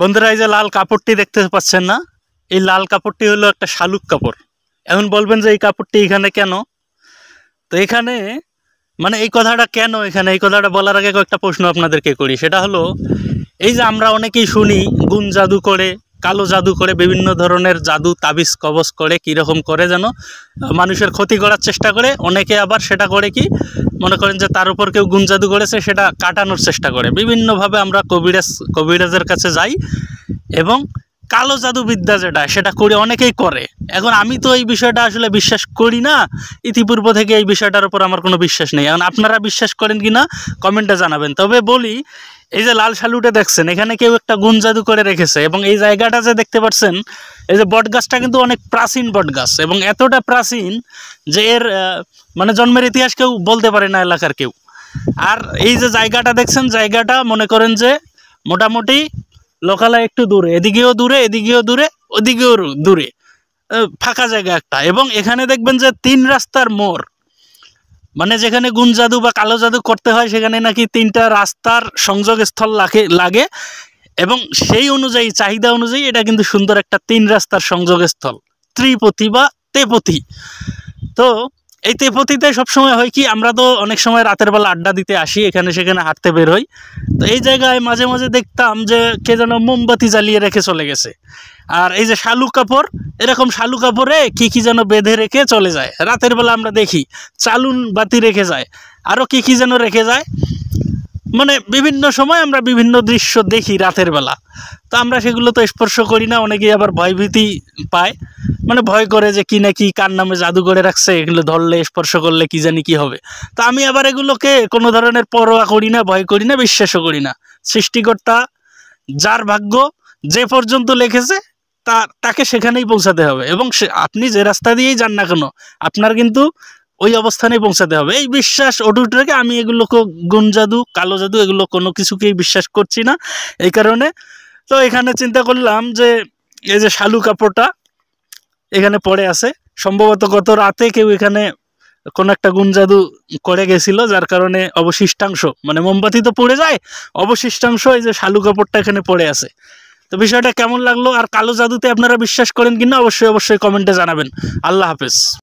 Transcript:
বন্ধুরা, এই যে লাল কাপড়টি দেখতে পাচ্ছেন না, এই লাল কাপড়টি হলো একটা শালুক কাপড়। এখন বলবেন যে এই কাপড়টি এখানে কেন? তো এখানে মানে এই কথাটা কেন এখানে, এই কথাটা বলার আগে কয়েকটা প্রশ্ন আপনাদেরকে করি। সেটা হলো, এই যে আমরা অনেকেই শুনি গুণ জাদু করে, কালো জাদু করে, বিভিন্ন ধরনের জাদু তাবিজ কবজ করে, কীরকম করে যেন মানুষের ক্ষতি করার চেষ্টা করে। অনেকে আবার সেটা করে কি মনে করেন যে তার উপর কেউ গুণ জাদু করেছে সেটা কাটানোর চেষ্টা করে। বিভিন্নভাবে আমরা কবিরাজের কাছে যাই এবং কালো জাদুবিদ্যা যেটা সেটা করে অনেকেই করে। এখন আমি তো এই বিষয়টা আসলে বিশ্বাস করি না, ইতিপূর্ব থেকে এই বিষয়টার উপর আমার কোনো বিশ্বাস নেই। এখন আপনারা বিশ্বাস করেন কি না কমেন্টে জানাবেন। তবে বলি, এই যে লাল শালুটা দেখছেন, এখানে কেউ একটা গুণ জাদু করে রেখেছে এবং এই জায়গাটা যে দেখতে পাচ্ছেন, এই যে বটগাছটা কিন্তু অনেক প্রাচীন বটগাছ এবং এতটা প্রাচীন যে এর মানে জন্মের ইতিহাস কেউ বলতে পারে না এলাকার কেউ। আর এই যে জায়গাটা দেখছেন, জায়গাটা মনে করেন যে মোটামুটি লোকালয় একটু দূরে, এদিকেও দূরে, এদিকেও দূরে, ওদিকেও দূরে, ফাঁকা জায়গা একটা। এবং এখানে দেখবেন যে 3 রাস্তার মোড়, মানে যেখানে গুণ জাদু বা কালো জাদু করতে হয় সেখানে নাকি 3টা রাস্তার সংযোগস্থল লাগে এবং সেই অনুযায়ী চাহিদা অনুযায়ী এটা কিন্তু সুন্দর একটা 3 রাস্তার সংযোগস্থল, ত্রিপথী বা তেপথী। তো এই তেপথিতে সবসময় হয় কি, আমরা তো অনেক সময় রাতের বেলা আড্ডা দিতে আসি, এখানে সেখানে হাঁটতে বের হই। তো এই জায়গায় মাঝে মাঝে দেখতাম যে কে যেন মোমবাতি জ্বালিয়ে রেখে চলে গেছে। আর এই যে শালু কাপড়, এরকম শালু কাপড়ে কি যেন বেঁধে রেখে চলে যায়। রাতের বেলা আমরা দেখি চালুন বাতি রেখে যায়, আরও কি যেন রেখে যায়। মানে বিভিন্ন সময় আমরা বিভিন্ন দৃশ্য দেখি রাতের বেলা। তো আমরা সেগুলো তো স্পর্শ করি না, অনেকেই আবার ভয়ভীতি পায়, মানে ভয় করে যে কি না কি কার নামে জাদু করে রাখছে, এগুলো ধরলে স্পর্শ করলে কি জানি কি হবে। তো আমি আবার এগুলোকে কোনো ধরনের পরোয়া করি না, ভয় করি না, বিশ্বাসও করি না। সৃষ্টিকর্তা যার ভাগ্য যে পর্যন্ত লিখেছে তাকে সেখানেই পৌঁছাতে হবে এবং আপনি যে রাস্তা দিয়েই যান না কেন আপনার কিন্তু ওই অবস্থানেই পৌঁছাতে হবে। এই বিশ্বাস অটুট রেখে আমি এগুলোকে গুণ জাদু, কালো জাদু এগুলো কোনো কিছুকেই বিশ্বাস করছি না। এই কারণে তো এখানে চিন্তা করলাম যে এই যে শালু কাপড়টা এখানে পড়ে আছে, সম্ভবত গত রাতে কেউ এখানে কোনো একটা গুণ জাদু করে গেছিল, যার কারণে অবশিষ্টাংশ, মানে মোমবাতি তো পড়ে যায়, অবশিষ্টাংশ এই যে শালু কাপড়টা এখানে পড়ে আছে। তো বিষয়টা কেমন লাগলো আর কালো জাদুতে আপনারা বিশ্বাস করেন কিনা অবশ্যই কমেন্টে জানাবেন। আল্লাহ হাফেজ।